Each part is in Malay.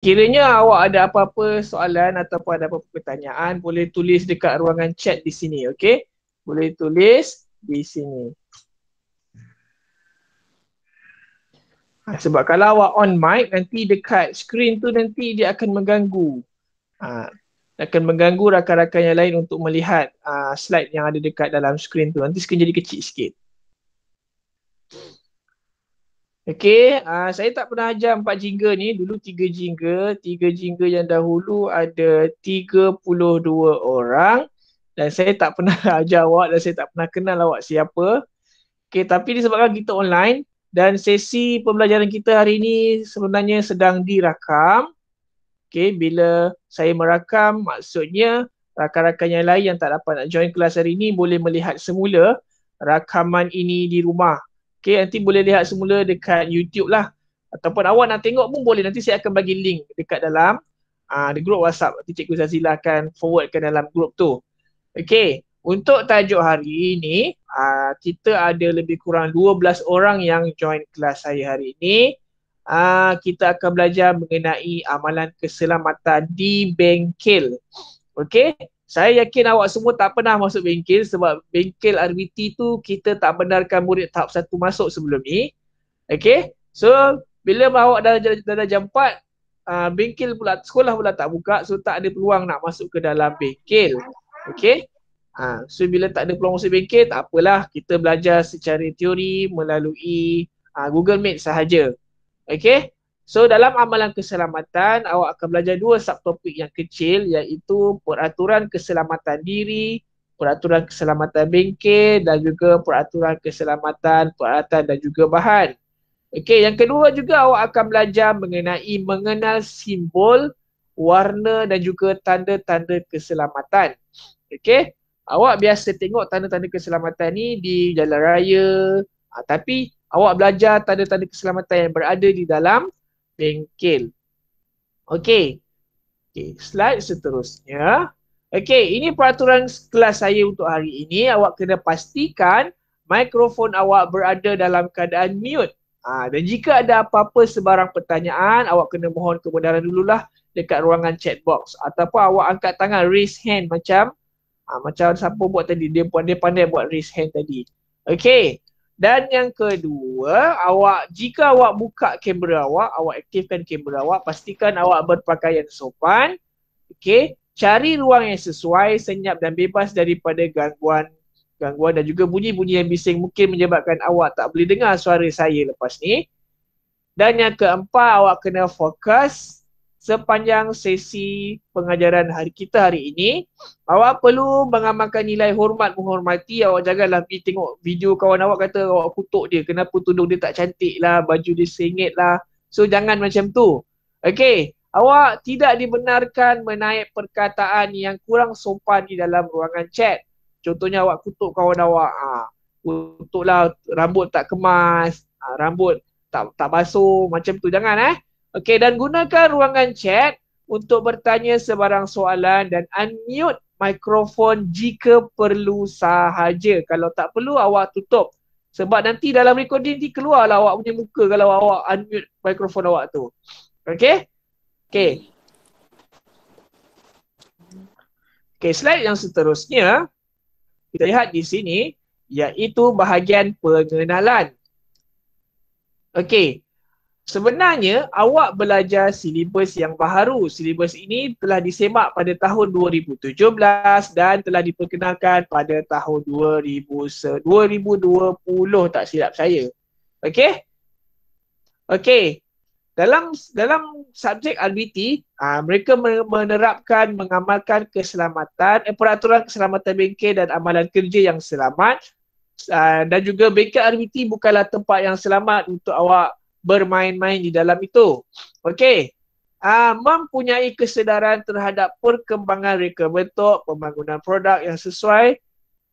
Kiranya awak ada apa-apa soalan ataupun ada apa-apa pertanyaan, boleh tulis dekat ruangan chat di sini, okey? Boleh tulis di sini. Sebab kalau awak on mic, nanti dekat screen tu nanti dia akan mengganggu. Ha, akan mengganggu rakan-rakan yang lain untuk melihat slide yang ada dekat dalam screen tu. Nanti screen jadi kecil sikit. Okey, saya tak pernah ajar 4 jingga ni. Dulu 3 jingga. 3 jingga yang dahulu ada 32 orang. Dan saya tak pernah ajar awak dan saya tak pernah kenal awak siapa. Okey, tapi disebabkan kita online dan sesi pembelajaran kita hari ini sebenarnya sedang dirakam. Okey, bila saya merakam, maksudnya rakan-rakan yang lain yang tak dapat nak join kelas hari ini boleh melihat semula rakaman ini di rumah. Okey, nanti boleh lihat semula dekat YouTube lah. Ataupun awak nak tengok pun boleh. Nanti saya akan bagi link dekat dalam di grup WhatsApp. Nanti Cikgu Zazila akan forwardkan dalam grup tu. Okey, untuk tajuk hari ini, kita ada lebih kurang 12 orang yang join kelas saya hari ini. Kita akan belajar mengenai amalan keselamatan di bengkel. Okey, saya yakin awak semua tak pernah masuk bengkel sebab bengkel RBT tu kita tak benarkan murid tahap 1 masuk sebelum ni. Okey, so bila awak dah jam 4, bengkel pula, sekolah pula tak buka, so tak ada peluang nak masuk ke dalam bengkel. Okey, so bila tak ada peluang masuk bengkel, tak apalah, kita belajar secara teori melalui Google Meet sahaja. Okay. So dalam amalan keselamatan, awak akan belajar 2 subtopik yang kecil iaitu peraturan keselamatan diri, peraturan keselamatan bengkel dan juga peraturan keselamatan peralatan dan juga bahan. Okay, yang kedua juga awak akan belajar mengenai mengenal simbol, warna dan juga tanda-tanda keselamatan. Okay, awak biasa tengok tanda-tanda keselamatan ni di jalan raya, tapi awak belajar tanda-tanda keselamatan yang berada di dalam bengkel. Okey. Okey, slide seterusnya. Okey, ini peraturan kelas saya untuk hari ini. Awak kena pastikan mikrofon awak berada dalam keadaan mute. Dan jika ada apa-apa sebarang pertanyaan, awak kena mohon kebenaran dululah dekat ruangan chat box. Ataupun awak angkat tangan, raise hand macam siapa buat tadi, dia pandai buat raise hand tadi. Okey. Dan yang kedua, jika awak buka kamera awak aktifkan kamera awak, pastikan awak berpakaian sopan. Okey. Cari ruang yang sesuai, senyap dan bebas daripada gangguan dan juga bunyi-bunyi yang bising mungkin menyebabkan awak tak boleh dengar suara saya lepas ni. Dan yang keempat, awak kena fokus sepanjang sesi pengajaran kita hari ini. Awak perlu mengamalkan nilai hormat menghormati. Awak janganlah pergi tengok video kawan awak kata awak kutuk dia, kenapa tudung dia tak cantik lah, baju dia sengit lah. So jangan macam tu. Okay, awak tidak dibenarkan menaik perkataan yang kurang sopan di dalam ruangan chat. Contohnya awak kutuk kawan awak, kutuklah rambut tak kemas, rambut tak basuh, macam tu jangan Okey, dan gunakan ruangan chat untuk bertanya sebarang soalan dan unmute mikrofon jika perlu sahaja. Kalau tak perlu, awak tutup. Sebab nanti dalam recording nanti keluarlah awak punya muka kalau awak unmute mikrofon awak tu. Okey? Okey. Okey, slide yang seterusnya kita lihat di sini iaitu bahagian pengenalan. Okey. Sebenarnya awak belajar silibus yang baharu. Silibus ini telah disemak pada tahun 2017 dan telah diperkenalkan pada tahun 2020 tak silap saya. Okey? Okey. Dalam subjek RBT, mereka menerapkan mengamalkan peraturan keselamatan bengkel dan amalan kerja yang selamat. Dan juga bengkel RBT bukanlah tempat yang selamat untuk awak bermain-main di dalam itu. Okey. Mempunyai kesedaran terhadap perkembangan reka bentuk, pembangunan produk yang sesuai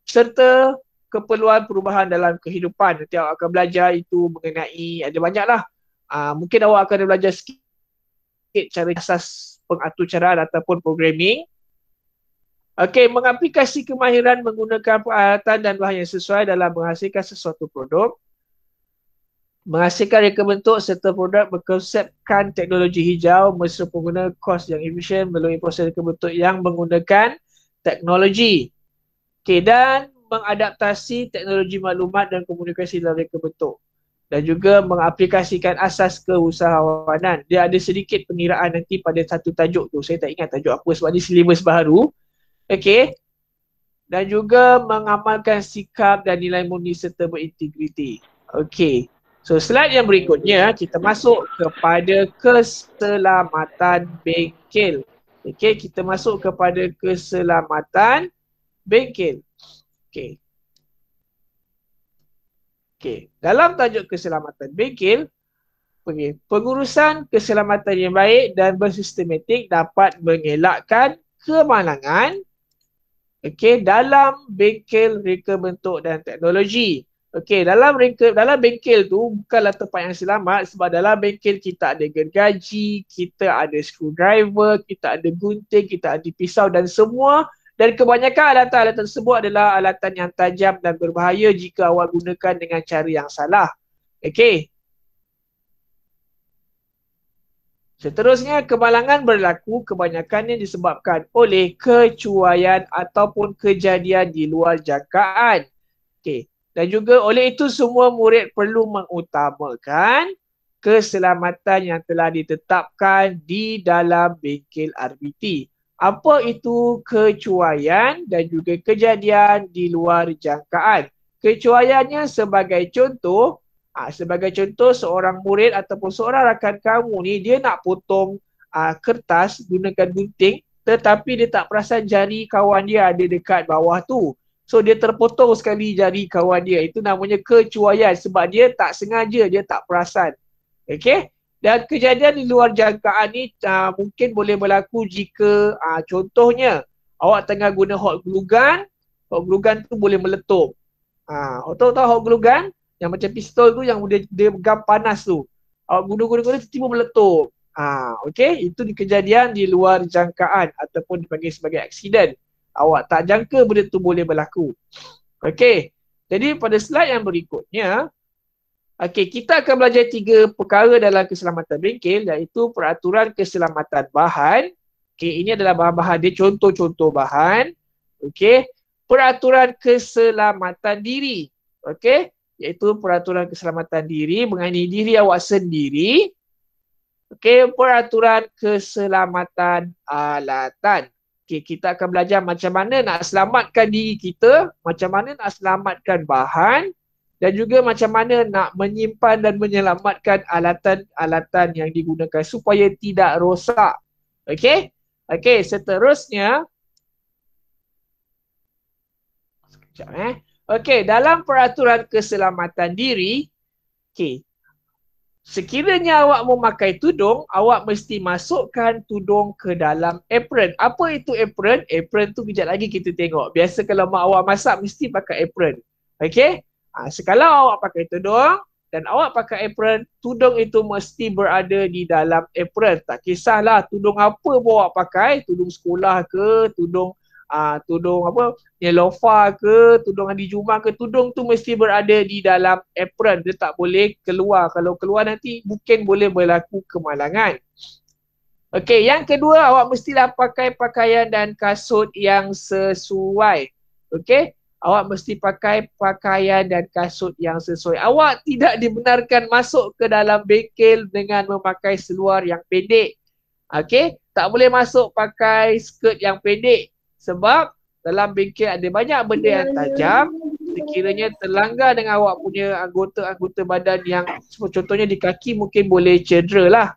serta keperluan perubahan dalam kehidupan. Nanti awak akan belajar itu mengenai, ada banyaklah. Mungkin awak akan belajar sikit cara asas pengaturcaraan ataupun programming. Okey, mengaplikasi kemahiran menggunakan peralatan dan bahan yang sesuai dalam menghasilkan sesuatu produk. Menghasilkan reka bentuk serta produk berkonsepkan teknologi hijau mesra pengguna kos yang efisien melalui proses reka bentuk yang menggunakan teknologi. Okay, dan mengadaptasi teknologi maklumat dan komunikasi dalam reka bentuk. Dan juga mengaplikasikan asas keusahawanan. Dia ada sedikit pengiraan nanti pada satu tajuk tu. Saya tak ingat tajuk apa sebab ni silibus baru. Okay. Dan juga mengamalkan sikap dan nilai murni serta berintegriti. Okay. So slide yang berikutnya kita masuk kepada keselamatan bengkel. Okay, kita masuk kepada keselamatan bengkel. Okay. Okay. Dalam tajuk keselamatan bengkel, pengurusan keselamatan yang baik dan bersistematik dapat mengelakkan kemalangan dalam bengkel reka bentuk dan teknologi. Dalam bengkel tu bukanlah tempat yang selamat sebab dalam bengkel kita ada gergaji, kita ada screwdriver, kita ada gunting, kita ada pisau dan semua. Dan kebanyakan alatan-alatan tersebut adalah alatan yang tajam dan berbahaya jika awak gunakan dengan cara yang salah. Okey. Seterusnya, kemalangan berlaku kebanyakannya disebabkan oleh kecuaian ataupun kejadian di luar jangkaan. Okey. Dan juga oleh itu semua murid perlu mengutamakan keselamatan yang telah ditetapkan di dalam bengkel RBT. Apa itu kecuaian dan juga kejadian di luar jangkaan? Kecuaiannya sebagai contoh, seorang murid ataupun seorang rakan kamu ni dia nak potong kertas gunakan gunting tetapi dia tak perasan jari kawan dia ada dekat bawah tu. So dia terpotong sekali jari kawan dia. Itu namanya kecuaian sebab dia tak sengaja, dia tak perasan. Okay? Dan kejadian di luar jangkaan ni mungkin boleh berlaku jika contohnya awak tengah guna hot glue gun tu boleh meletup. Tahu hot glue gun? Yang macam pistol tu yang dia gam panas tu. Awak guna-guna tiba-tiba meletup. Okay? Itu kejadian di luar jangkaan ataupun dipanggil sebagai aksiden. Awak tak jangka benda tu boleh berlaku. Okay? Jadi pada slide yang berikutnya, okay, kita akan belajar 3 perkara dalam keselamatan bengkel iaitu peraturan keselamatan bahan. Okay, ini adalah bahan-bahan dia, contoh-contoh bahan. Okay, peraturan keselamatan diri. Okay, iaitu peraturan keselamatan diri mengenai diri awak sendiri. Okay, peraturan keselamatan alatan. Okay, kita akan belajar macam mana nak selamatkan diri kita, macam mana nak selamatkan bahan, dan juga macam mana nak menyimpan dan menyelamatkan alatan-alatan yang digunakan supaya tidak rosak. Okey? Okey, seterusnya. Sekejap Okey, dalam peraturan keselamatan diri, okey. Sekiranya awak memakai tudung, awak mesti masukkan tudung ke dalam apron. Apa itu apron? Apron tu kejap lagi kita tengok. Biasa kalau mak awak masak mesti pakai apron. Okey? Sekalau awak pakai tudung dan awak pakai apron, tudung itu mesti berada di dalam apron. Tak kisahlah tudung apa pun awak pakai, tudung sekolah ke, tudung lofa ke, tudung Adi Juma ke, tudung tu mesti berada di dalam apron. Dia tak boleh keluar. Kalau keluar nanti mungkin boleh berlaku kemalangan. Okey, yang kedua awak mestilah pakai pakaian dan kasut yang sesuai. Okey? Awak mesti pakai pakaian dan kasut yang sesuai. Awak tidak dibenarkan masuk ke dalam bengkel dengan memakai seluar yang pendek. Okey? Tak boleh masuk pakai skirt yang pendek. Sebab dalam bengkel ada banyak benda yang tajam. Sekiranya terlanggar dengan awak punya anggota-anggota badan yang contohnya di kaki mungkin boleh cedera lah.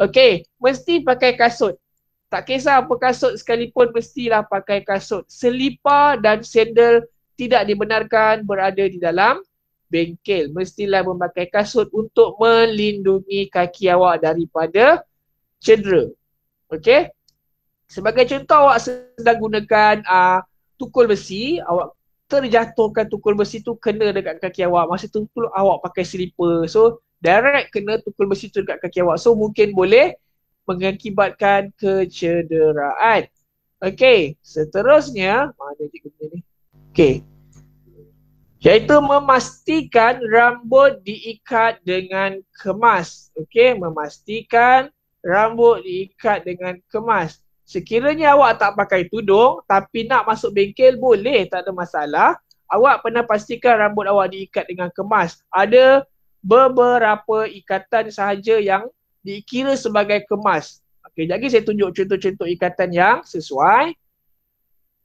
Okey? Mesti pakai kasut. Tak kisah apa kasut sekalipun mestilah pakai kasut. Selipar dan sandal tidak dibenarkan berada di dalam bengkel. Mestilah memakai kasut untuk melindungi kaki awak daripada cedera. Okey? Sebagai contoh, awak sedang gunakan tukul besi, awak terjatuhkan tukul besi tu kena dekat kaki awak. Masa tu awak pakai slipper. So, direct kena tukul besi tu dekat kaki awak. So, mungkin boleh mengakibatkan kecederaan. Okey, seterusnya, mana cikgu punya ni? Okey. Iaitu memastikan rambut diikat dengan kemas. Okey, memastikan rambut diikat dengan kemas. Sekiranya awak tak pakai tudung tapi nak masuk bengkel boleh, tak ada masalah. Awak pernah pastikan rambut awak diikat dengan kemas. Ada beberapa ikatan sahaja yang dikira sebagai kemas. Okey, jadi saya tunjuk contoh-contoh ikatan yang sesuai.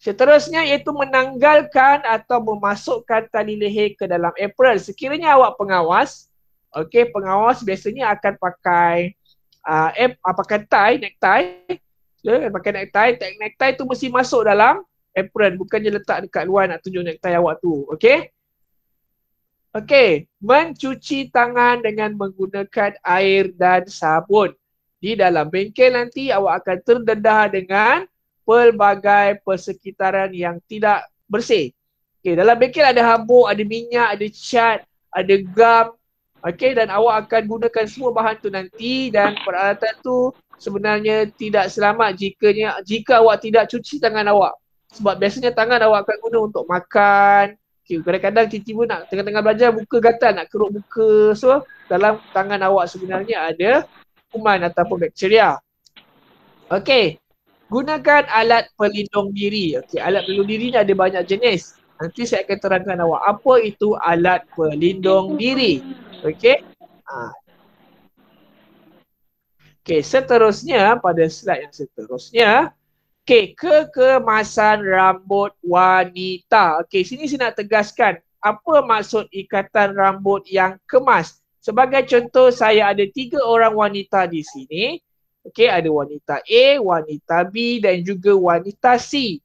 Seterusnya iaitu menanggalkan atau memasukkan tali leher ke dalam apron. Sekiranya awak pengawas, okey, pengawas biasanya akan pakai pakai tie, necktie. Ya, pakai necktie, necktie tu mesti masuk dalam apron, bukannya letak dekat luar nak tunjuk necktie awak tu. Okey? Okey, mencuci tangan dengan menggunakan air dan sabun. Di dalam bengkel nanti awak akan terdedah dengan pelbagai persekitaran yang tidak bersih. Okay, dalam bengkel ada habuk, ada minyak, ada cat, ada gam. Okay, dan awak akan gunakan semua bahan tu nanti dan peralatan tu sebenarnya tidak selamat jika awak tidak cuci tangan awak. Sebab biasanya tangan awak akan guna untuk makan. Okay, kadang-kadang tiba-tiba nak tengah-tengah belajar muka gatal, nak keruk muka. So, dalam tangan awak sebenarnya ada kuman ataupun bakteria. Okay, gunakan alat pelindung diri. Okay, alat pelindung diri ni ada banyak jenis. Nanti saya akan terangkan awak apa itu alat pelindung diri. Okay. Okay, seterusnya pada slide yang seterusnya. Okay, kekemasan rambut wanita. Okay, sini saya nak tegaskan apa maksud ikatan rambut yang kemas. Sebagai contoh, saya ada 3 orang wanita di sini. Okay, ada wanita A, wanita B dan juga wanita C.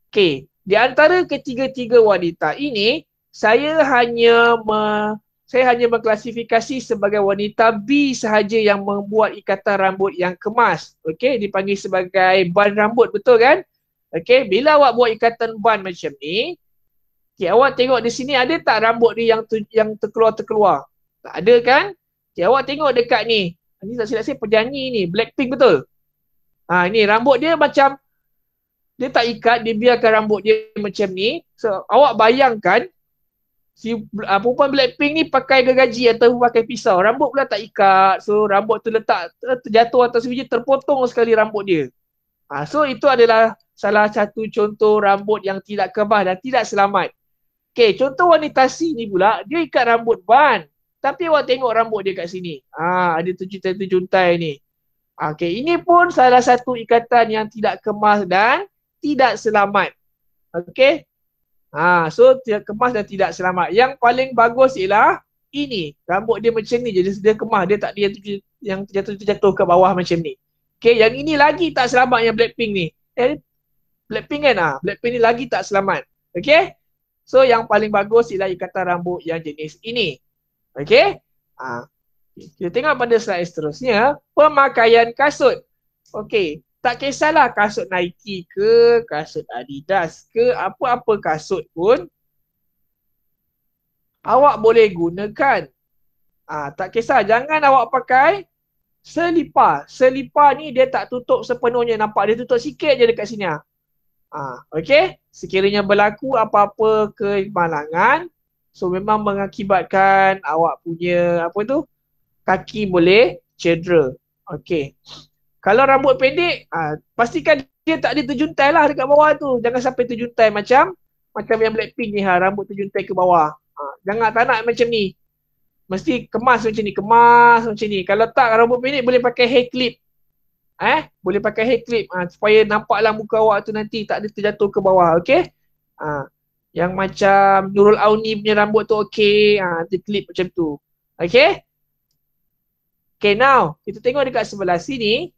Okay, di antara ketiga-tiga wanita ini, saya hanya mengklasifikasi sebagai wanita B sahaja yang membuat ikatan rambut yang kemas. Okay, dipanggil sebagai ban rambut, betul kan? Okay, bila awak buat ikatan ban macam ni, okay, awak tengok di sini ada tak rambut dia yang terkeluar-terkeluar? Tak ada kan? Okay, awak tengok dekat ni. Ini tak silap saya penyanyi ni, Blackpink betul? Ni rambut dia macam dia tak ikat, dia biarkan rambut dia macam ni. So, awak bayangkan si perempuan Blackpink ni pakai gergaji atau pakai pisau. Rambut pula tak ikat. So, rambut tu letak terjatuh atas biji, terpotong sekali rambut dia. So, itu adalah salah satu contoh rambut yang tidak kebas dan tidak selamat. Okay, contoh wanita C ni pula, dia ikat rambut ban. Tapi awak tengok rambut dia kat sini. Ada terjuntai-terjuntai ni. Okay, ini pun salah satu ikatan yang tidak kemas dan tidak selamat. Okay. So tidak kemas dan tidak selamat. Yang paling bagus ialah ini. Rambut dia macam ni. Jadi dia kemas. Dia tak dia yang terjatuh ke bawah macam ni. Okay. Yang ini lagi tak selamat yang Blackpink ni. Blackpink kan? Blackpink ni lagi tak selamat. Okay. So yang paling bagus ialah ikatan rambut yang jenis ini. Okay. Kita tengok pada slide seterusnya. Pemakaian kasut. Okay. Tak kisahlah kasut Nike ke, kasut Adidas ke, apa-apa kasut pun awak boleh gunakan. Tak kisah, jangan awak pakai selipar. Selipar ni dia tak tutup sepenuhnya, nampak dia tutup sikit je dekat sini. Okay, sekiranya berlaku apa-apa kemalangan, so memang mengakibatkan awak punya kaki boleh cedera. Okay. Kalau rambut pendek, pastikan dia tak ada terjuntai lah dekat bawah tu. Jangan sampai terjuntai macam yang Blackpink ni, rambut terjuntai ke bawah. Jangan, tak nak macam ni. Mesti kemas macam ni, kemas macam ni. Kalau tak, rambut pendek boleh pakai hair clip. Boleh pakai hair clip supaya nampaklah muka awak tu nanti tak ada terjatuh ke bawah, okay? Yang macam Nurul Auni punya rambut tu okay, nanti clip macam tu. Okay? Okay, now kita tengok dekat sebelah sini.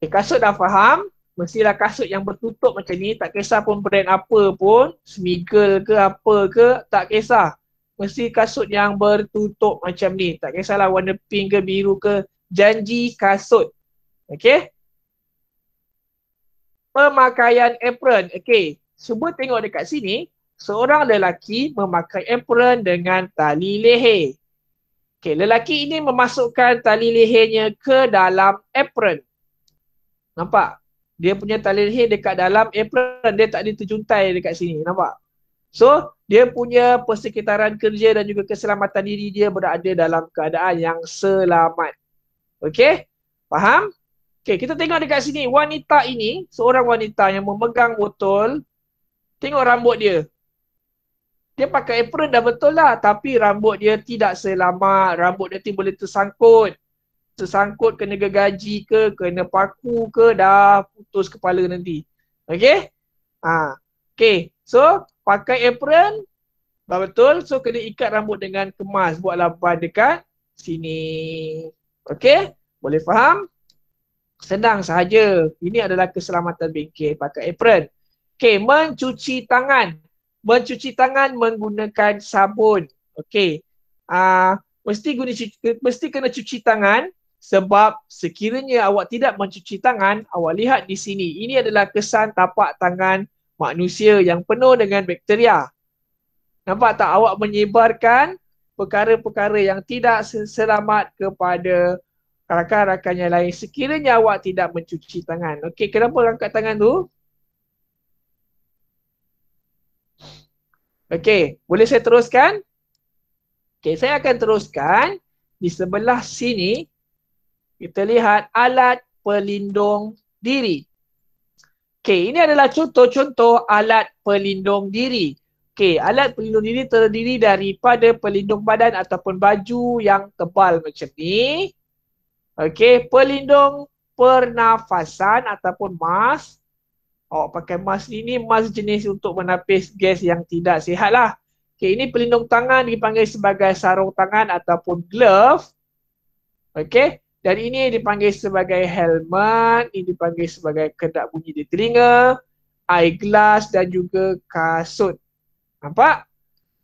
Kasut dah faham, mestilah kasut yang bertutup macam ni, tak kisah pun brand apa pun, Smiggle ke apa ke, tak kisah. Mesti kasut yang bertutup macam ni, tak kisahlah warna pink ke biru ke, janji kasut. Okay. Pemakaian apron. Okay, cuba tengok dekat sini, seorang lelaki memakai apron dengan tali leher. Okay, lelaki ini memasukkan tali lehernya ke dalam apron. Nampak? Dia punya tali leher dekat dalam apron. Dia tak ada terjuntai dekat sini. Nampak? So, dia punya persekitaran kerja dan juga keselamatan diri dia berada dalam keadaan yang selamat. Okey? Faham? Okey, kita tengok dekat sini. Wanita ini, seorang wanita yang memegang botol, tengok rambut dia. Dia pakai apron dah betul lah. Tapi rambut dia tidak selamat. Rambut dia boleh tersangkut. Tersangkut kena gergaji ke, kena paku ke, dah putus kepala nanti. Okey? Okey. So, pakai apron, dah betul. So, kena ikat rambut dengan kemas. Buatlah ban dekat sini. Okey? Boleh faham? Senang sahaja. Ini adalah keselamatan bengkel pakai apron. Okey, mencuci tangan. Mencuci tangan menggunakan sabun. Okey. Mesti kena cuci tangan sebab sekiranya awak tidak mencuci tangan, awak lihat di sini. Ini adalah kesan tapak tangan manusia yang penuh dengan bakteria. Nampak tak, awak menyebarkan perkara-perkara yang tidak selamat kepada rakan-rakan yang lain sekiranya awak tidak mencuci tangan. Okey, kenapa angkat tangan tu? Okey, boleh saya teruskan? Okey, saya akan teruskan. Di sebelah sini, kita lihat alat pelindung diri. Okey, ini adalah contoh-contoh alat pelindung diri. Okey, alat pelindung diri terdiri daripada pelindung badan ataupun baju yang tebal macam ni. Okey, pelindung pernafasan ataupun mask. Awak pakai mask ni mask jenis untuk menapis gas yang tidak sihat lah. Okey, ini pelindung tangan dipanggil sebagai sarung tangan ataupun glove. Okey, dan ini dipanggil sebagai helmet, ini dipanggil sebagai kedap bunyi di telinga, eyeglass dan juga kasut. Nampak?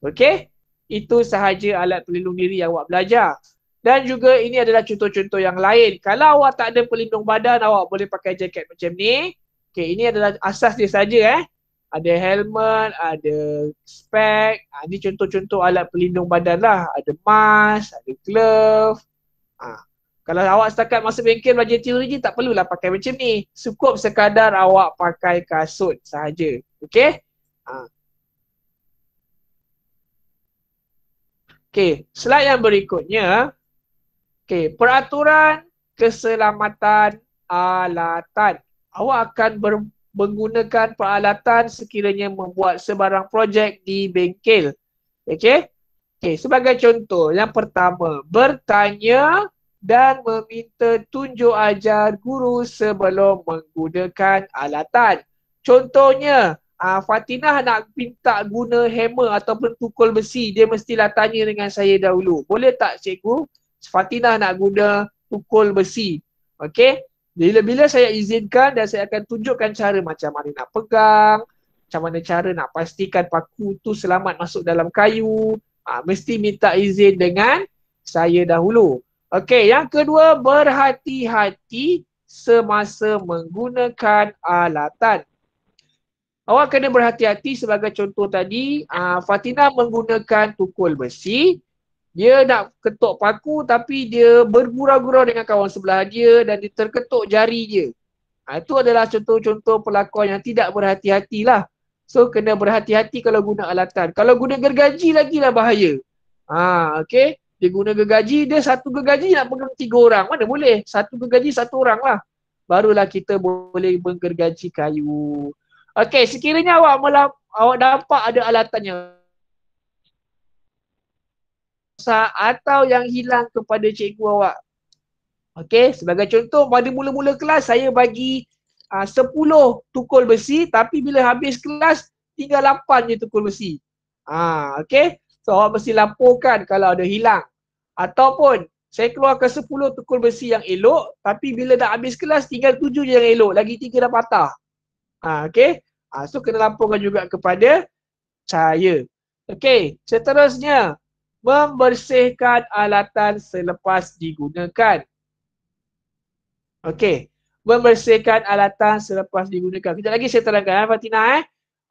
Okey, itu sahaja alat pelindung diri yang awak belajar. Dan juga ini adalah contoh-contoh yang lain. Kalau awak tak ada pelindung badan, awak boleh pakai jaket macam ni. Okey, ini adalah asas dia saja. Ada helmet, ada spek. Ini contoh-contoh alat pelindung badan lah. Ada mask, ada glove. Kalau awak setakat masuk bengkel belajar teori je, tak perlulah pakai macam ni. Cukup sekadar awak pakai kasut sahaja. Okey? Okey, slide yang berikutnya. Okey, peraturan keselamatan alatan. Awak akan menggunakan peralatan sekiranya membuat sebarang projek di bengkel. Okey? Okey, sebagai contoh, yang pertama, bertanya dan meminta tunjuk ajar guru sebelum menggunakan alatan. Contohnya, Fatinah nak minta guna hammer ataupun tukul besi, dia mestilah tanya dengan saya dahulu. Boleh tak cikgu? Fatinah nak guna tukul besi. Okey? Bila-bila saya izinkan dan saya akan tunjukkan cara macam mana nak pegang, macam mana cara nak pastikan paku tu selamat masuk dalam kayu. Mesti minta izin dengan saya dahulu. Okey, yang kedua, berhati-hati semasa menggunakan alatan. Awak kena berhati-hati sebagai contoh tadi, Fatinah menggunakan tukul besi. Dia nak ketuk paku tapi dia bergurau-gurau dengan kawan sebelah dia dan dia terketuk jari dia. Itu adalah contoh-contoh pelakon yang tidak berhati-hatilah. So kena berhati-hati kalau guna alatan. Kalau guna gergaji lagilah bahaya. Okey. Dia guna gergaji, dia satu gergaji nak pegang 3 orang. Mana boleh? Satu gergaji 1 orang lah. Barulah kita boleh menggergaji kayu. Okey, sekiranya awak dapat ada alatan yang atau yang hilang kepada cikgu awak. Okey, sebagai contoh pada mula-mula kelas saya bagi 10 tukul besi tapi bila habis kelas tinggal 8 je tukul besi. Okey. So awak mesti laporkan kalau ada hilang. Ataupun saya keluarkan 10 tukul besi yang elok tapi bila dah habis kelas tinggal 7 je yang elok, lagi 3 dah patah. Okey. So kena laporkan juga kepada saya. Okey, seterusnya membersihkan alatan selepas digunakan. Okey, membersihkan alatan selepas digunakan. Kejap lagi saya terangkan Fatinah.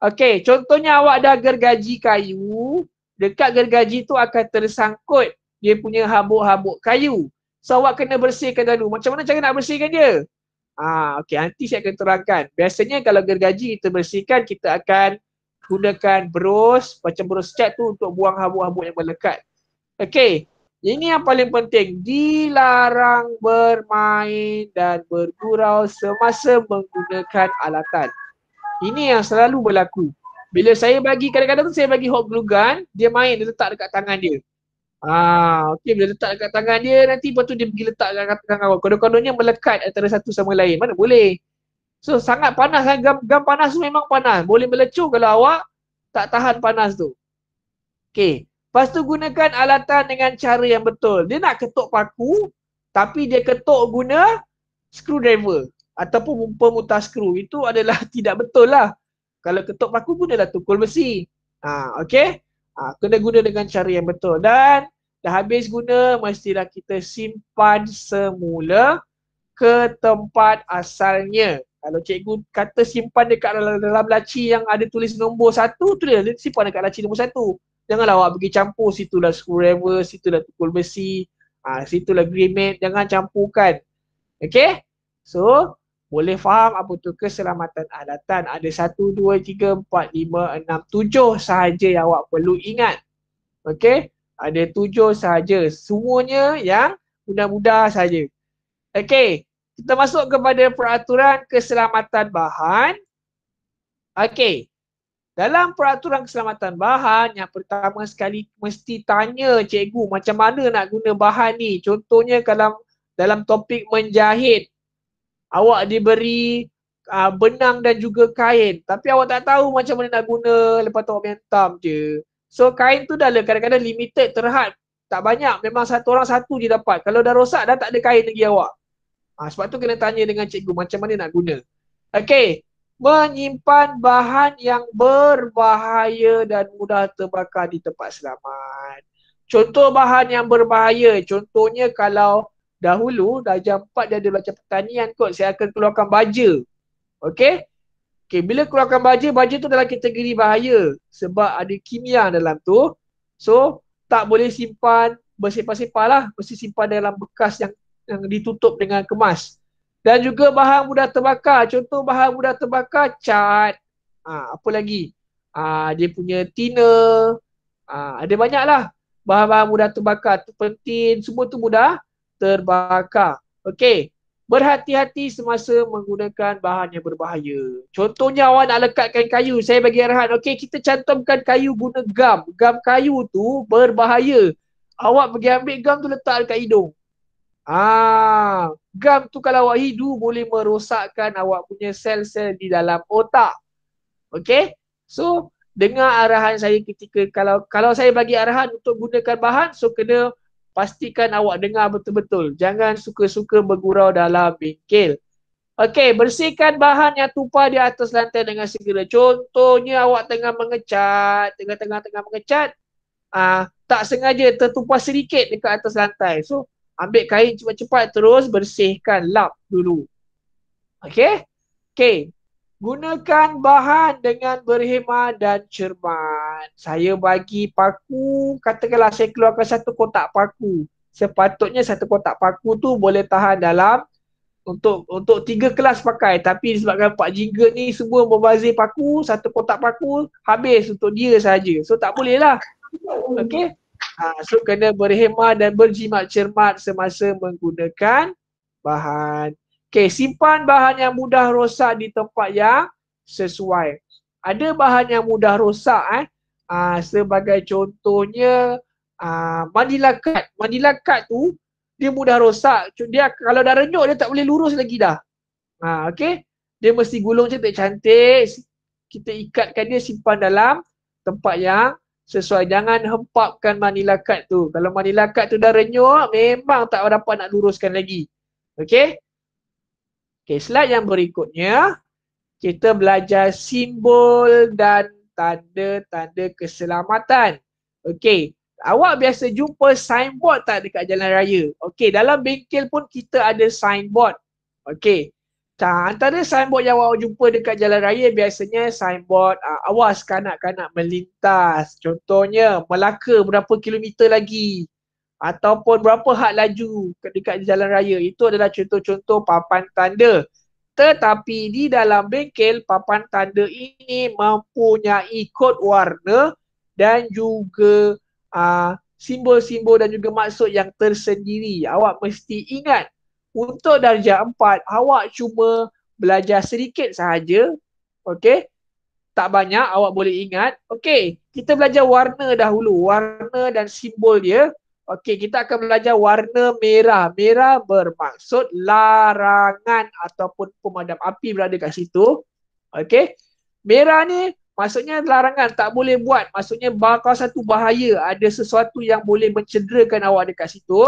Okey, contohnya awak ada gergaji kayu, dekat gergaji tu akan tersangkut dia punya habuk-habuk kayu. So awak kena bersihkan dulu. Macam mana cara nak bersihkan dia? Okey, nanti saya akan terangkan. Biasanya kalau gergaji kita bersihkan, kita akan gunakan berus, macam berus cat tu untuk buang habuk-habuk yang melekat. Okey, ini yang paling penting. Dilarang bermain dan bergurau semasa menggunakan alatan. Ini yang selalu berlaku. Bila saya bagi, kadang-kadang tu saya bagi hot glue gun, dia main, dia letak dekat tangan dia. Okey, bila letak dekat tangan dia, nanti lepas tu dia pergi letak dekat tangan awak. Konon-kononnya melekat antara satu sama lain. Mana boleh. So, sangat panas. Gam panas tu memang panas. Boleh melecur kalau awak tak tahan panas tu. Okey. Lepas tu gunakan alatan dengan cara yang betul. Dia nak ketuk paku, tapi dia ketuk guna screwdriver ataupun pemutar skru. Itu adalah tidak betul lah. Kalau ketuk paku gunalah tukul besi. Okey. Kena guna dengan cara yang betul. Dan dah habis guna, mestilah kita simpan semula ke tempat asalnya. Kalau cikgu kata simpan dekat dalam laci yang ada tulis nombor 1, tu dia simpan dekat laci nombor 1. Janganlah awak pergi campur, situlah screwdriver, situlah tukul besi, situlah grenade, jangan campurkan. Okay? So, boleh faham apa tu keselamatan alatan. Ada 1, 2, 3, 4, 5, 6, 7 sahaja yang awak perlu ingat. Okay? Ada 7 sahaja. Semuanya yang mudah-mudah sahaja. Okay. Kita masuk kepada peraturan keselamatan bahan. Okay. Dalam peraturan keselamatan bahan, yang pertama sekali mesti tanya cikgu macam mana nak guna bahan ni. Contohnya kalau dalam topik menjahit, awak diberi benang dan juga kain. Tapi awak tak tahu macam mana nak guna, lepas tu awak mentam je. So kain tu dah kadang-kadang limited, terhad. Tak banyak, memang satu orang satu je dapat. Kalau dah rosak dah tak ada kain lagi awak. Sebab tu kena tanya dengan cikgu macam mana nak guna. Okay. Menyimpan bahan yang berbahaya dan mudah terbakar di tempat selamat. Contoh bahan yang berbahaya. Contohnya kalau dahulu, dah jam 4 dia ada belajar pertanian kot, saya akan keluarkan baja. Okay. Okay, bila keluarkan baja tu dalam kategori bahaya. Sebab ada kimia dalam tu. So, tak boleh simpan bersepah-sepah lah. Mesti simpan dalam bekas yang ditutup dengan kemas. Dan juga bahan mudah terbakar. Contoh bahan mudah terbakar, cat. Apa lagi? Dia punya thinner. Ada banyak lah. Bahan-bahan mudah terbakar. Pentin, semua tu mudah terbakar. Okey. Berhati-hati semasa menggunakan bahan yang berbahaya. Contohnya awak nak lekatkan kayu. Saya bagi arahan. Okey, kita cantumkan kayu guna gam. Gam kayu tu berbahaya. Awak pergi ambil gam tu letak dekat hidung. Gam tu kalau awak hidu boleh merosakkan awak punya sel-sel di dalam otak. Okay? So, dengar arahan saya ketika kalau saya bagi arahan untuk gunakan bahan, so kena pastikan awak dengar betul-betul. Jangan suka-suka bergurau dalam bengkel. Okay, bersihkan bahan yang tumpah di atas lantai dengan segera. Contohnya awak tengah mengecat, tengah-tengah mengecat, tak sengaja tertumpah sedikit dekat atas lantai. So, ambil kain cepat-cepat terus bersihkan, lap dulu. Okay? Okay. Gunakan bahan dengan berhemah dan cermat. Saya bagi paku, katakanlah saya keluarkan satu kotak paku. Sepatutnya satu kotak paku tu boleh tahan dalam untuk 3 kelas pakai. Tapi disebabkan Pak Jingga ni semua membazir paku, satu kotak paku habis untuk dia saja. So tak boleh lah. Okay? So kena berhemah dan berjimat cermat semasa menggunakan bahan. Okay, simpan bahan yang mudah rosak di tempat yang sesuai. Ada bahan yang mudah rosak sebagai contohnya Manila cut. Manila cut tu dia mudah rosak. Dia kalau dah renyuk dia tak boleh lurus lagi dah. Okay, dia mesti gulung cantik-cantik. Kita ikatkan dia, simpan dalam tempat yang sesuai. Jangan hempapkan Manila cut tu. Kalau Manila cut tu dah renyuk, memang tak dapat nak luruskan lagi. Okay. Okay, slide yang berikutnya. Kita belajar simbol dan tanda-tanda keselamatan. Okay. Awak biasa jumpa signboard tak dekat jalan raya? Okay, dalam bengkel pun kita ada signboard. Okay. Antara signboard yang awak jumpa dekat jalan raya biasanya signboard awas kanak-kanak melintas. Contohnya Melaka berapa kilometer lagi. Ataupun berapa had laju dekat jalan raya. Itu adalah contoh-contoh papan tanda. Tetapi di dalam bengkel papan tanda ini mempunyai kod warna dan juga simbol-simbol dan juga maksud yang tersendiri. Awak mesti ingat, untuk darjah 4 awak cuma belajar sedikit sahaja. Okey, tak banyak, awak boleh ingat. Okey, kita belajar warna dahulu, warna dan simbol dia. Okey, kita akan belajar warna merah. Merah bermaksud larangan ataupun pemadam api berada kat situ. Okey, merah ni maksudnya larangan, tak boleh buat. Maksudnya kawasan tu bahaya, ada sesuatu yang boleh mencederakan awak dekat situ.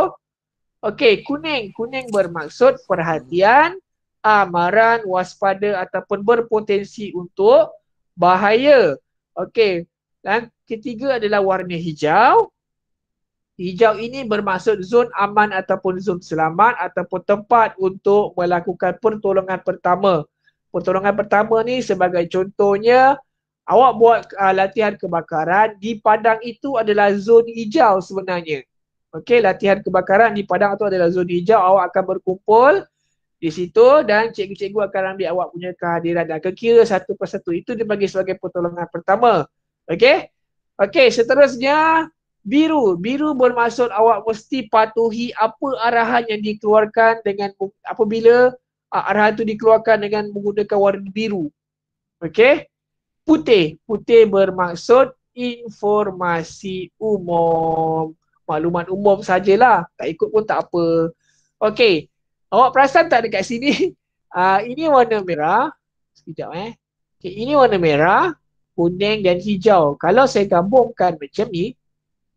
Okey, kuning. Kuning bermaksud perhatian, amaran, waspada ataupun berpotensi untuk bahaya. Okey, dan ketiga adalah warna hijau. Hijau ini bermaksud zon aman ataupun zon selamat ataupun tempat untuk melakukan pertolongan pertama. Pertolongan pertama ni sebagai contohnya, awak buat latihan kebakaran, di padang itu adalah zon hijau sebenarnya. Okey, latihan kebakaran di padang itu adalah zon hijau, awak akan berkumpul di situ dan cikgu-cikgu akan ambil awak punya kehadiran dan kira satu persatu. Itu dipanggil sebagai pertolongan pertama. Okey? Okey, seterusnya biru. Biru bermaksud awak mesti patuhi apa arahan yang dikeluarkan dengan apabila arahan itu dikeluarkan dengan menggunakan warna biru. Okey? Putih. Putih bermaksud informasi umum. Maklumat umum sajalah. Tak ikut pun tak apa. Okey. Awak perasan tak dekat sini? Ini warna merah. Sekejap Okay, ini warna merah, kuning dan hijau. Kalau saya gabungkan macam ni,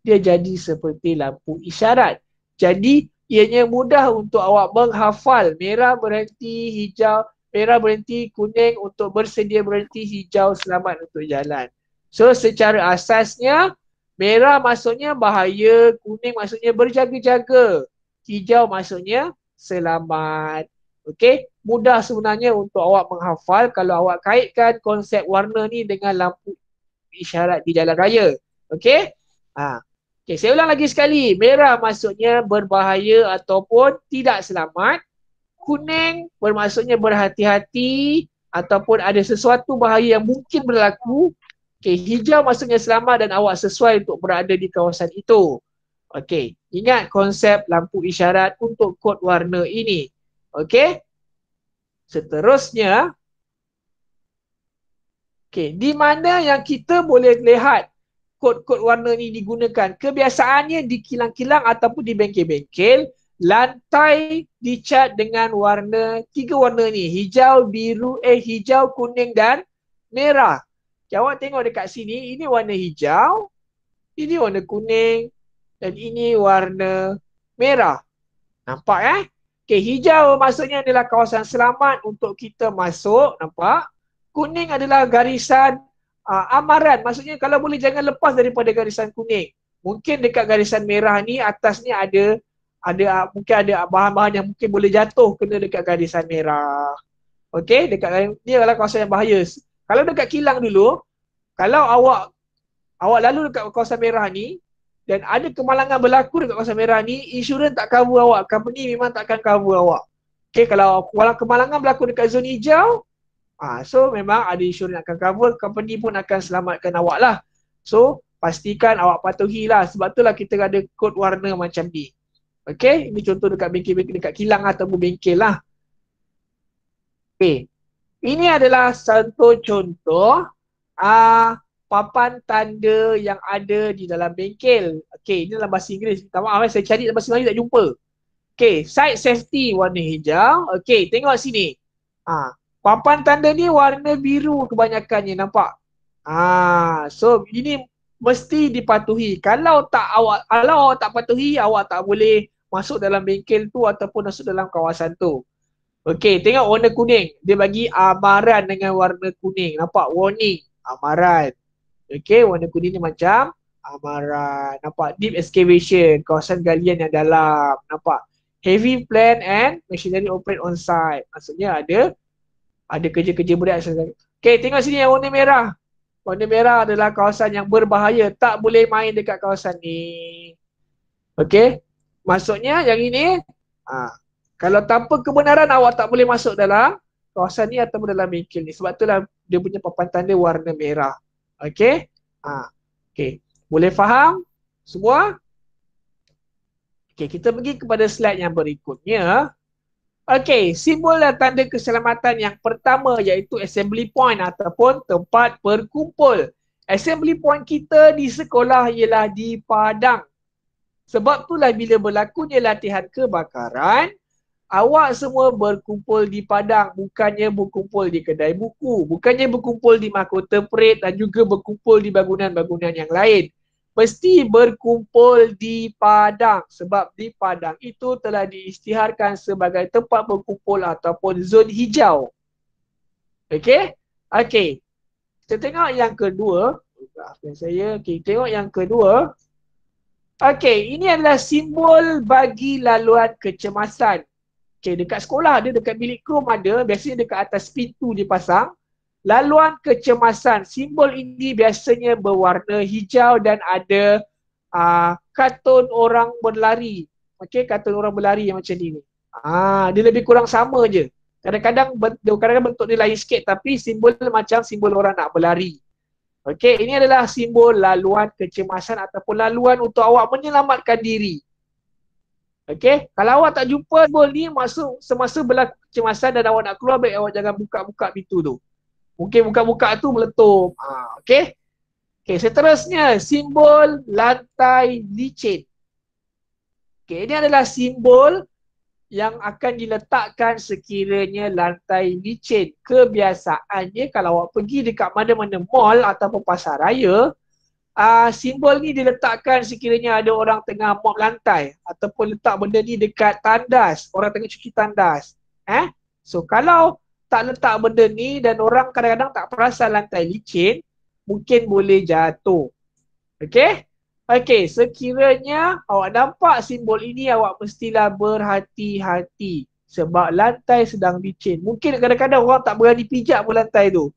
dia jadi seperti lampu isyarat. Jadi, ianya mudah untuk awak menghafal. Merah berhenti, hijau, merah berhenti, kuning untuk bersedia berhenti, hijau selamat untuk jalan. So, secara asasnya, merah maksudnya bahaya, kuning maksudnya berjaga-jaga, hijau maksudnya selamat. Okey, mudah sebenarnya untuk awak menghafal kalau awak kaitkan konsep warna ni dengan lampu isyarat di jalan raya. Okey? Okay, saya ulang lagi sekali. Merah maksudnya berbahaya ataupun tidak selamat. Kuning bermaksudnya berhati-hati ataupun ada sesuatu bahaya yang mungkin berlaku. Okay, hijau maksudnya selamat dan awak sesuai untuk berada di kawasan itu. Okey, ingat konsep lampu isyarat untuk kod warna ini. Okey. Seterusnya, okey, di mana yang kita boleh lihat kod-kod warna ni digunakan? Kebiasaannya di kilang-kilang ataupun di bengkel-bengkel, lantai dicat dengan warna, 3 warna ni, hijau, biru, hijau, kuning dan merah. Okay, awak tengok dekat sini, ini warna hijau, ini warna kuning dan ini warna merah. Nampak Okay, hijau maksudnya adalah kawasan selamat untuk kita masuk, nampak? Kuning adalah garisan amaran, maksudnya kalau boleh jangan lepas daripada garisan kuning. Mungkin dekat garisan merah ni, atas ni ada mungkin ada bahan-bahan yang mungkin boleh jatuh kena dekat garisan merah. Okey, dekat ni adalah kawasan yang bahaya. Kalau dekat kilang dulu, kalau awak lalu dekat kawasan merah ni, dan ada kemalangan berlaku dekat kawasan merah ni, insurans tak cover awak. Company memang takkan cover awak. Okay, kalau kemalangan berlaku dekat zon hijau, so memang ada insurans akan cover, company pun akan selamatkan awak lah. So, pastikan awak patuhi lah. Sebab itulah kita ada kod warna macam ni. Okay, ini contoh dekat bengkel-bengkel, dekat kilang ataupun bengkel lah. Okay, ini adalah satu contoh papan tanda yang ada di dalam bengkel. Okey, ini dalam bahasa Inggeris. Minta maaf, saya cari dalam bahasa Melayu tak jumpa. Okey, side safety warna hijau. Okey, tengok sini. Papan tanda ni warna biru kebanyakannya, nampak? So ini mesti dipatuhi. Kalau awak tak patuhi, awak tak boleh masuk dalam bengkel tu ataupun masuk dalam kawasan tu. Okey, tengok warna kuning. Dia bagi amaran dengan warna kuning. Nampak? Warning, amaran. Okey, warna kuning ni macam amaran. Nampak? Deep excavation, kawasan galian yang dalam. Nampak? Heavy plant and machinery operate on site. Maksudnya ada kerja-kerja berat. Okey, tengok sini yang warna merah. Warna merah adalah kawasan yang berbahaya. Tak boleh main dekat kawasan ni. Okey? Maksudnya yang ini, kalau tanpa kebenaran awak tak boleh masuk dalam kawasan ni ataupun dalam bengkel ni. Sebab itulah dia punya papan tanda warna merah. Okey? Okey. Boleh faham semua? Okey, kita pergi kepada slide yang berikutnya. Okey, simbol dan tanda keselamatan yang pertama iaitu assembly point ataupun tempat berkumpul. Assembly point kita di sekolah ialah di padang. Sebab itulah bila berlakunya latihan kebakaran, awak semua berkumpul di padang, bukannya berkumpul di kedai buku, bukannya berkumpul di mahkota parade dan juga berkumpul di bangunan-bangunan yang lain. Mesti berkumpul di padang sebab di padang itu telah diisytiharkan sebagai tempat berkumpul ataupun zon hijau. Okey? Okey. Kita tengok yang kedua. Okey, tengok yang kedua. Okey, ini adalah simbol bagi laluan kecemasan. Okey, dekat sekolah ada, dekat bilik krom ada, biasanya dekat atas pintu dipasang. Laluan kecemasan, simbol ini biasanya berwarna hijau dan ada kartun orang berlari. Okey, kartun orang berlari yang macam ni. Dia lebih kurang sama je. Kadang-kadang bentuk dia lain sikit tapi simbol macam simbol orang nak berlari. Okey, ini adalah simbol laluan kecemasan ataupun laluan untuk awak menyelamatkan diri. Okey, kalau awak tak jumpa simbol ni semasa berlaku kecemasan dan awak nak keluar, baik awak jangan buka-buka pintu tu. Mungkin buka-buka tu meletup. Okey. Okey, seterusnya simbol lantai licin. Okey, ini adalah simbol yang akan diletakkan sekiranya lantai licin. Kebiasaannya kalau awak pergi dekat mana-mana mall ataupun pasar raya, simbol ni diletakkan sekiranya ada orang tengah mop lantai ataupun letak benda ni dekat tandas, orang tengah cuci tandas. So kalau tak letak benda ni dan orang kadang-kadang tak perasan lantai licin, mungkin boleh jatuh. Okey? Okey, sekiranya awak nampak simbol ini, awak mestilah berhati-hati sebab lantai sedang licin. Mungkin kadang-kadang orang tak berani pijak pun lantai tu.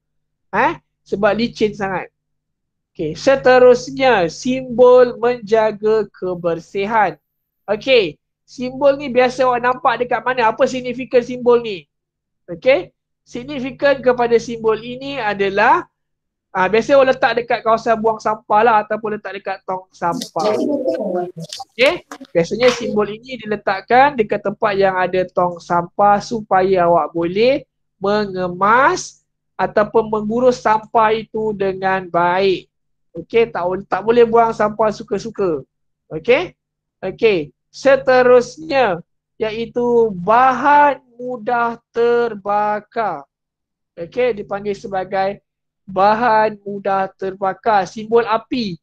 Sebab licin sangat. Okey, seterusnya simbol menjaga kebersihan. Okey, simbol ni biasa awak nampak dekat mana? Apa signifikan simbol ni? Okey, signifikan kepada simbol ini adalah biasa orang letak dekat kawasan buang sampah lah ataupun letak dekat tong sampah. Okey, biasanya simbol ini diletakkan dekat tempat yang ada tong sampah supaya awak boleh mengemas ataupun mengurus sampah itu dengan baik. Okey, tak boleh buang sampah suka-suka. Okey? Okey, seterusnya iaitu bahan mudah terbakar. Okey, dipanggil sebagai bahan mudah terbakar. Simbol api.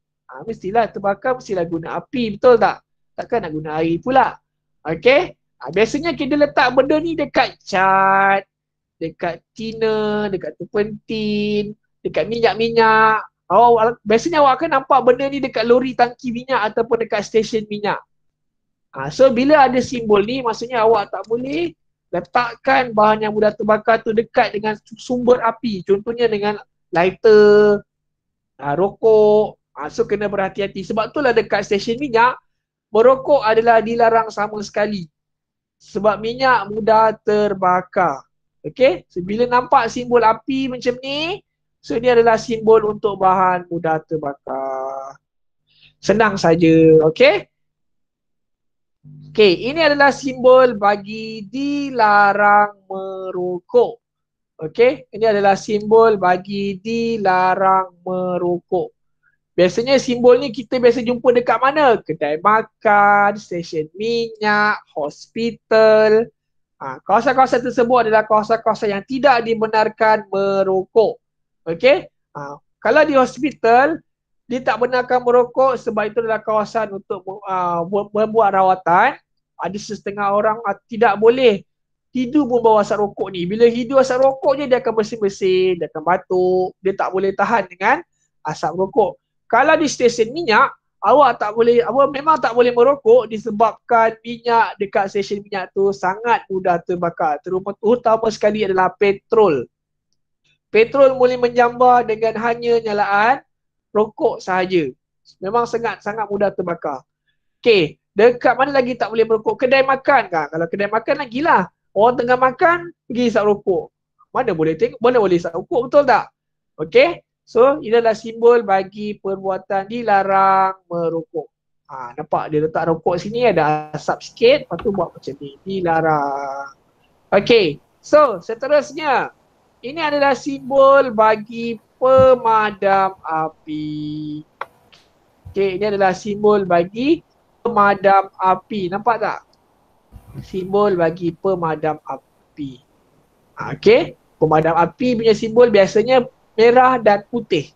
Mestilah terbakar, mestilah guna api, betul tak? Takkan nak guna air pula. Okey? Biasanya kita letak benda ni dekat cat, dekat tina, dekat turpentin, dekat minyak-minyak. Biasanya awak akan nampak benda ni dekat lori tangki minyak ataupun dekat stesen minyak. So bila ada simbol ni, maksudnya awak tak boleh letakkan bahan yang mudah terbakar tu dekat dengan sumber api. Contohnya dengan lighter, rokok. So kena berhati-hati. Sebab itulah dekat stesen minyak, merokok adalah dilarang sama sekali. Sebab minyak mudah terbakar. Okay? So bila nampak simbol api macam ni, so ini adalah simbol untuk bahan mudah terbakar. Senang saja. Okay? Okay, ini adalah simbol bagi dilarang merokok. Okey, ini adalah simbol bagi dilarang merokok. Biasanya simbol ni kita biasa jumpa dekat mana? Kedai makan, stesen minyak, hospital. Kawasan-kawasan tersebut adalah kawasan-kawasan yang tidak dibenarkan merokok. Okey? Kalau di hospital, dia tak benarkan merokok sebab itu adalah kawasan untuk membuat rawatan. Ada setengah orang tidak boleh hidu pun bawa asap rokok ni. Bila hidu asap rokok je, dia akan bersin-bersin, dia akan batuk, dia tak boleh tahan dengan asap rokok. Kalau di stesen minyak, awak memang tak boleh merokok disebabkan minyak dekat stesen minyak tu sangat mudah terbakar. Terutama sekali adalah petrol. Petrol boleh menjambar dengan hanya nyalaan rokok sahaja. Memang sangat mudah terbakar. Okey, dekat mana lagi tak boleh merokok? Kedai makan kan? Kalau kedai makan lagilah. Orang tengah makan, pergi isap rokok. Mana boleh tengok, mana boleh hisap rokok, betul tak? Okay, so ini adalah simbol bagi perbuatan dilarang merokok. Nampak dia letak rokok sini, ada asap sikit, lepas tu buat macam ni, dilarang. Okay, so seterusnya, ini adalah simbol bagi pemadam api. Okay, ini adalah simbol bagi pemadam api. Nampak tak? Simbol bagi pemadam api. Okay, pemadam api punya simbol biasanya merah dan putih.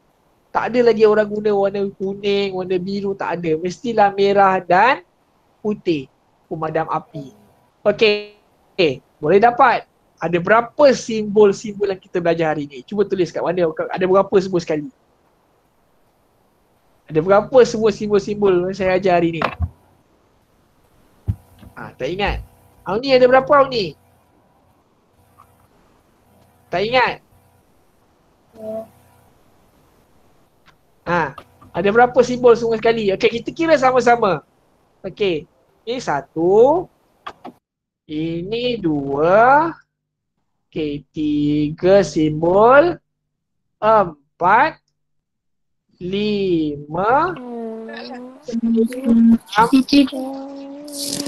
Tak ada lagi orang guna warna kuning, warna biru, tak ada. Mestilah merah dan putih. Pemadam api. Okay, boleh dapat. Ada berapa simbol-simbol yang kita belajar hari ni? Cuba tulis kat mana, ada berapa simbol sekali? Ada berapa semua simbol-simbol yang saya ajar hari ni? Tak ingat. Ni ada berapa ni? Tak ingat? Ada berapa simbol semua sekali? Okey, kita kira sama-sama. Okey, ini 1. Ini 2. Okey, 3 simbol. 4. 5. 6.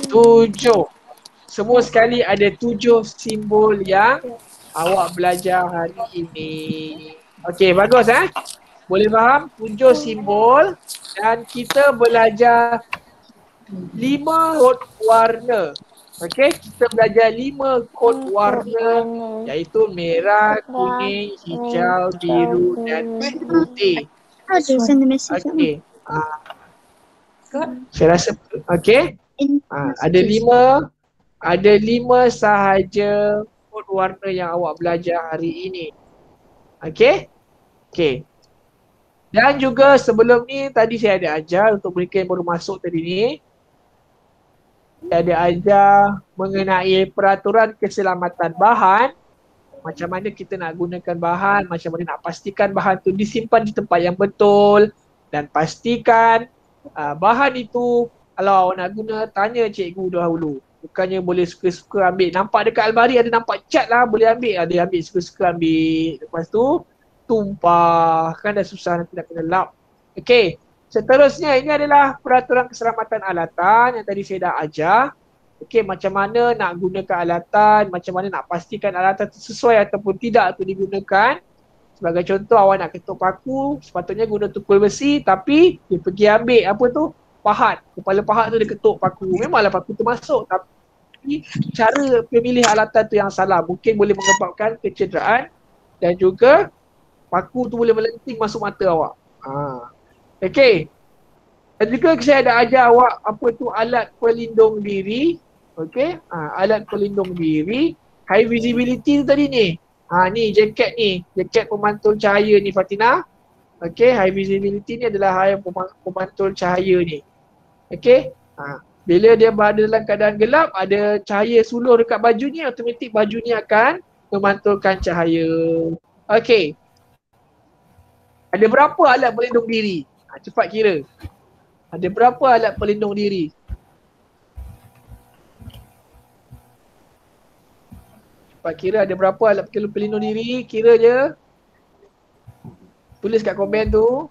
7. Semua sekali ada 7 simbol yang awak belajar hari ini. Okey, bagus Boleh faham? 7 simbol dan kita belajar 5 kod warna. Okey, kita belajar 5 kod warna iaitu merah, kuning, hijau, biru dan putih. Okey. Saya rasa okey. Ada 5 sahaja kod warna yang awak belajar hari ini. Okey? Okey. Dan juga sebelum ni tadi saya ada ajar untuk mereka yang baru masuk tadi ni. Saya ada ajar mengenai peraturan keselamatan bahan. Macam mana kita nak gunakan bahan, macam mana nak pastikan bahan tu disimpan di tempat yang betul. Dan pastikan bahan itu kalau awak nak guna, tanya cikgu dahulu. Bukannya boleh suka-suka ambil. Nampak dekat almari ada nampak cat lah, boleh ambil. Ada ambil suka-suka ambil. Lepas tu tumpah, kan dah susah nanti nak kena lap. Okey, seterusnya ini adalah peraturan keselamatan alatan yang tadi saya dah ajar. Okey, macam mana nak gunakan alatan, macam mana nak pastikan alatan itu sesuai ataupun tidak tu digunakan. Sebagai contoh, awak nak ketuk paku, sepatutnya guna tukul besi, tapi dia pergi ambil apa tu, pahat. Kepala pahat tu dia ketuk paku. Memanglah paku tu masuk, tapi cara pemilih alatan tu yang salah. Mungkin boleh menyebabkan kecederaan dan juga paku tu boleh melenting masuk mata awak. Okey. Dan juga saya ada ajar awak apa tu alat pelindung diri. Okey. Alat pelindung diri. High visibility tu tadi ni. Ni jaket ni. Jaket pemantul cahaya ni Fatina. Okey. High visibility ni adalah pemantul cahaya ni. Okey. Bila dia berada dalam keadaan gelap, ada cahaya suluh dekat baju ni, automatik baju ni akan memantulkan cahaya. Okey. Ada berapa alat pelindung diri? Cepat kira. Ada berapa alat pelindung diri? Cepat kira ada berapa alat pelindung diri? Kira je. Tulis kat komen tu.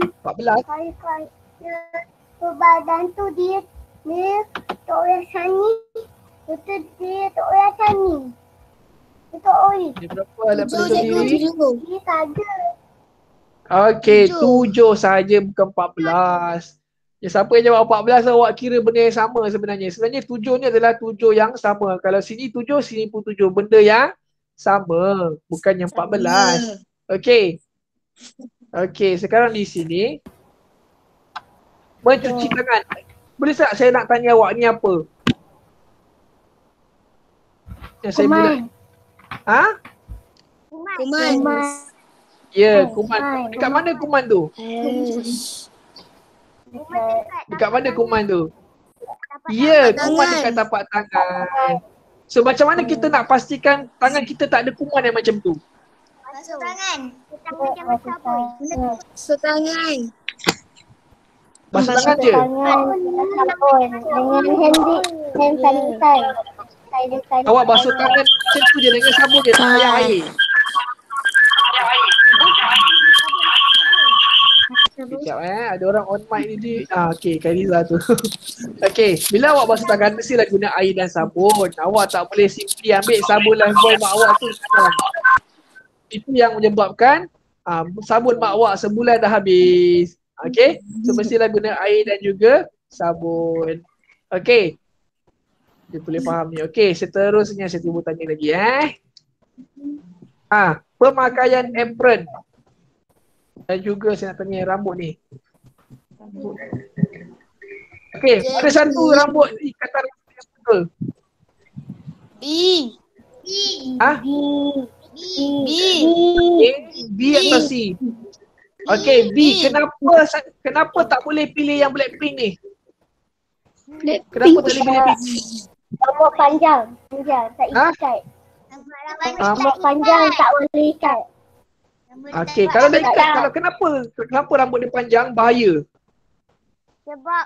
Empat belas. Badan tu dia tak rasa ni. Betul dia tak rasa ni. Dia tak ori. Ada berapa alat pelindung diri? Dia tak ada. Okey, 7 sahaja bukan 14. Siapa yang jawab 14 awak kira benda yang sama sebenarnya. Sebenarnya 7 ni adalah 7 yang sama. Kalau sini 7, sini pun 7. Benda yang sama. Bukannya 14. Okey. Okey, sekarang di sini. Mencuci tangan. Boleh tak saya nak tanya awak ni apa? Yang saya Kuman. Kuman. Ya, kuman. Dekat mana kuman tu? Dekat mana kuman tu? Ya, kuman dekat tapak tangan. So macam mana kita nak pastikan tangan kita tak ada kuman yang macam tu? Basuh tangan. Jangan sabun. Basuh tangan. Basuh tangan je. sabun dengan hand sanitizer. Awak basuh tangan macam tu je dengan sabun je, tak payah air. Sekejap ada orang on mic ni. Okey, Kariza tu. Okey, bila awak basuh tangan mestilah guna air dan sabun. Awak tak boleh simply ambil sabun Lifebuoy mak awak tu. Itu yang menyebabkan sabun mak awak sebulan dah habis. Okey, so mestilah guna air dan juga sabun. Okey. Dia boleh faham ni. Okey, seterusnya saya cuba tanya lagi pemakaian apron. Dan juga saya nak tanya rambut ni. Okey, ada satu rambut ikatan rambut yang betul. B. B atau C? Okey, B. Kenapa tak boleh pilih yang Blackpink ni? Kenapa tak boleh pilih Blackpink? Rambut panjang, tak ikat. Rambut panjang tak boleh ikat. Okey, kalau dah ikat, kalau kenapa rambut dia panjang bahaya? Sebab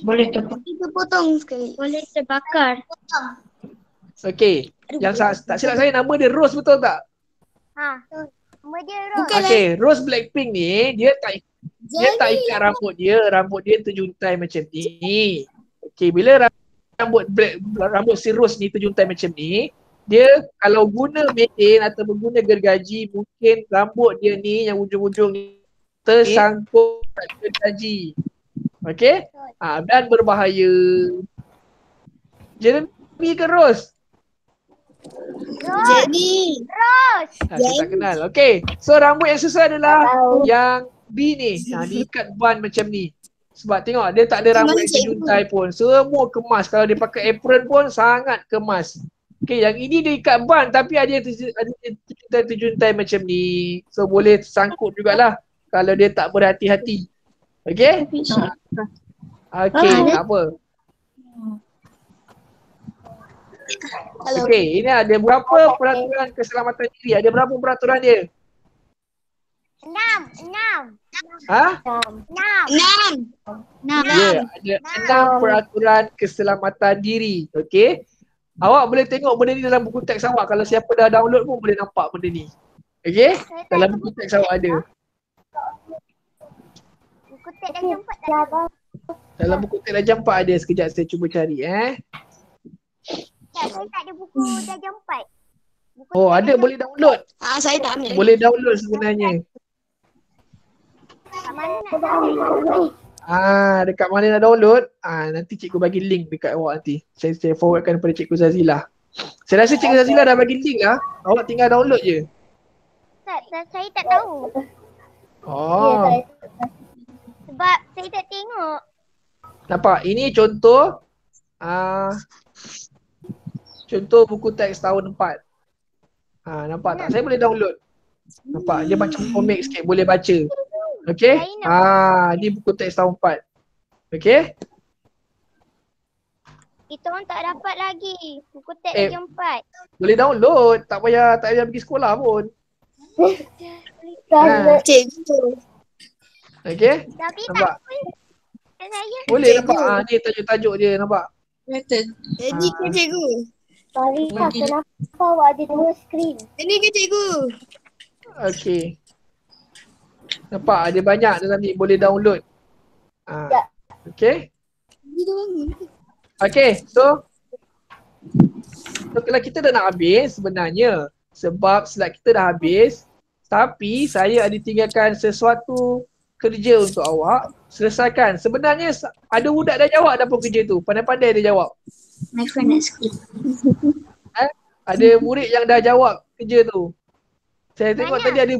Boleh terpotong sekali. Boleh terbakar. Okey, yang tak silap saya nama dia Rose, betul tak? Nama dia Ros. Okey, Rose Blackpink ni dia tak ikat rambut dia terjuntai macam ni. Okey, bila rambut si Rose ni terjuntai macam ni, dia kalau guna mesin atau guna gergaji, mungkin rambut dia ni yang ujung-ujung ni tersangkut gergaji. Okey? Dan berbahaya. Jeremy ke Rose? Jadi Saya tak kenal. Okey. So rambut yang sesuai adalah yang B ni. Diikat ban macam ni. Sebab tengok dia tak ada rambut yang terjuntai pun. Semua kemas. Kalau dia pakai apron pun sangat kemas. Okey, yang ini dia ikat ban tapi ada terjuntai macam ni. So boleh tersangkut jugalah kalau dia tak berhati-hati. Okey? Okey, tak apa. Okey, ini ada berapa peraturan keselamatan diri? Ada berapa peraturan dia? 6. Ya, ada 6 peraturan keselamatan diri. Okey? Awak boleh tengok benda ni dalam buku teks awak. Kalau siapa dah download pun boleh nampak benda ni. Okey? Dalam buku teks awak ada. Buku teks dah jumpa tak? Dalam buku teks Darjah 4 ada. Sekejap saya cuba cari Saya tak ada buku Darjah 4. Oh, ada boleh download. Saya tak ambil. Boleh download sebenarnya. Kat mana nak tahu? Dekat mana nak download? Nanti cikgu bagi link dekat awak nanti. Saya forwardkan kepada cikgu Zazilah. Saya rasa cikgu Zazilah dah bagi link lah. Awak tinggal download je. Saya tak tahu. Oh. Sebab saya tak tengok. Nampak? Ini contoh contoh buku teks tahun 4. Nampak tak? Saya boleh download. Nampak? Dia macam komik sikit, boleh baca. Okey? Ni buku teks tahun 4. Okey? Kita orang tak dapat lagi buku teks Darjah 4. Boleh download. Tak payah pergi sekolah pun. Cikgu. Okey? Tapi Nampak? tak boleh. Saya. Boleh nampak? Ni tajuk-tajuk dia, nampak? Jadi ke cikgu? Marisa, kenapa awak ada 2 skrin? Ini ke cikgu? Okey. Nampak? Ada banyak dalam ni. Boleh download. Okey? Okey, so kalau kita dah nak habis sebenarnya sebab slide kita dah habis, tapi saya ada tinggalkan sesuatu kerja untuk awak. Selesaikan. Sebenarnya ada budak dah jawab dah pun kerja tu. Pandai-pandai dia jawab. My friend at school. Ada murid yang dah jawab kerja tu. Saya tengok tadi ada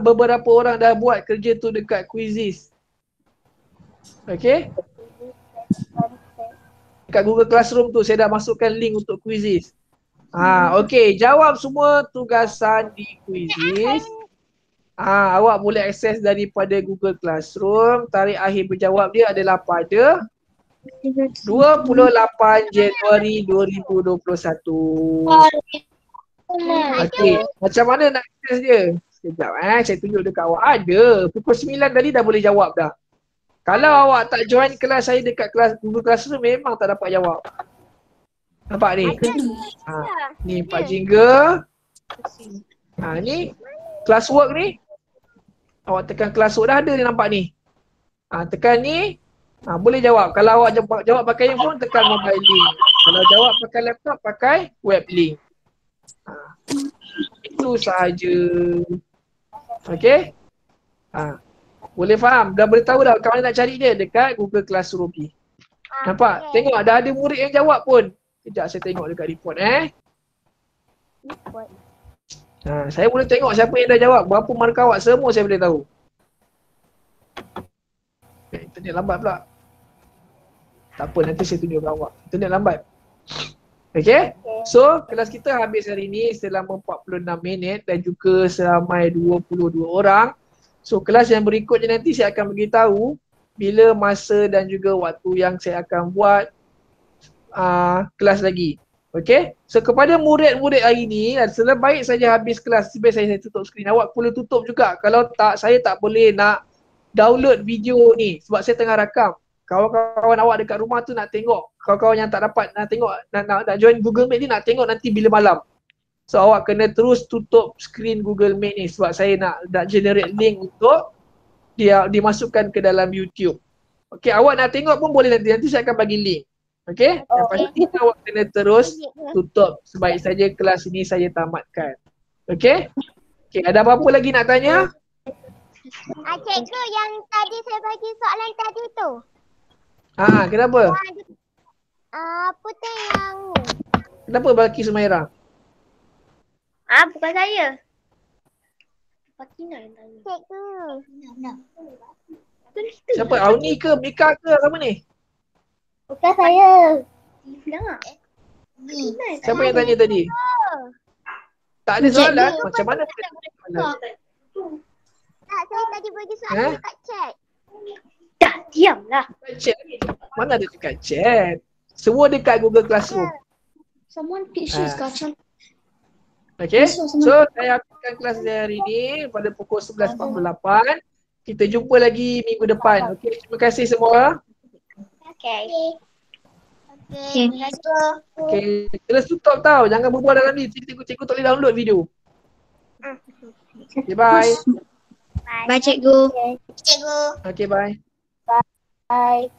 beberapa orang dah buat kerja tu dekat Quizizz. Okey? Dekat Google Classroom tu saya dah masukkan link untuk Quizizz. Okey, jawab semua tugasan di Quizizz. Awak boleh akses daripada Google Classroom. Tarikh akhir berjawab dia adalah pada 28 Januari 2021. Okey, macam mana nak akses dia? Sekejap saya tunjuk dekat awak. Ada, pukul 9 tadi dah boleh jawab dah. Kalau awak tak join kelas saya dekat kelas Google Classroom memang tak dapat jawab. Nampak ni? Ha, ni Pak Jingga. Ni classwork ni. Awak tekan classwork dah ada ni nampak ni. Tekan ni. Boleh jawab. Kalau awak jawab pakai handphone, tekan mobile link. Kalau jawab pakai laptop, pakai web link. Itu sahaja. Okey? Boleh faham? Dah boleh tahu dah kat mana nak cari dia dekat Google Classroom ni. Nampak? Tengok dah ada murid yang jawab pun. Kejap saya tengok dekat report saya boleh tengok siapa yang dah jawab. Berapa markah awak semua saya boleh tahu. Internet lambat pula. Tak apa, nanti saya tunjuk kat awak. Internet lambat. Okay? So, kelas kita habis hari ni selama 46 minit dan juga seramai 22 orang. So, kelas yang berikutnya nanti saya akan beritahu bila masa dan juga waktu yang saya akan buat kelas lagi. Okay? So, kepada murid-murid hari ni, sebaik saja habis kelas, sebaik saya tutup skrin. Awak boleh tutup juga. Kalau tak, saya tak boleh nak download video ni sebab saya tengah rakam. Kawan-kawan awak dekat rumah tu nak tengok. Kawan-kawan yang tak dapat nak tengok, nak join Google Meet ni nak tengok nanti bila malam. So awak kena terus tutup skrin Google Meet ni sebab saya nak generate link untuk dia dimasukkan ke dalam YouTube. Okay, awak nak tengok pun boleh nanti saya akan bagi link. Okay, yang pasti awak kena terus tutup. Sebaik saja kelas ini saya tamatkan. Okay, ada apa-apa lagi nak tanya? Cikgu, yang tadi saya bagi soalan tadi tu. Kenapa? Apa tu yang Kenapa Balki Sumaira? bukan saya. Fatina yang tanya. Cikgu. Siapa? Auni ke? Mika ke? Siapa ni? Bukan saya. Siapa yang tanya tadi? Tak ada soalan? Macam mana? Tak, saya tadi bagi soalan dekat chat. Dah, diamlah. Chat. Mana ada dekat chat? Semua dekat Google Classroom. Someone teach us kacang. Okay, so saya habiskan kelas hari ini pada pukul 11.48. Kita jumpa lagi minggu depan. Okay, terima kasih semua. Okay. Okay, terus tutup tau. Jangan berbual dalam ni. Cikgu tak boleh download video. Okay, bye. Bye, cikgu. Cikgu. Okay, bye. Bye.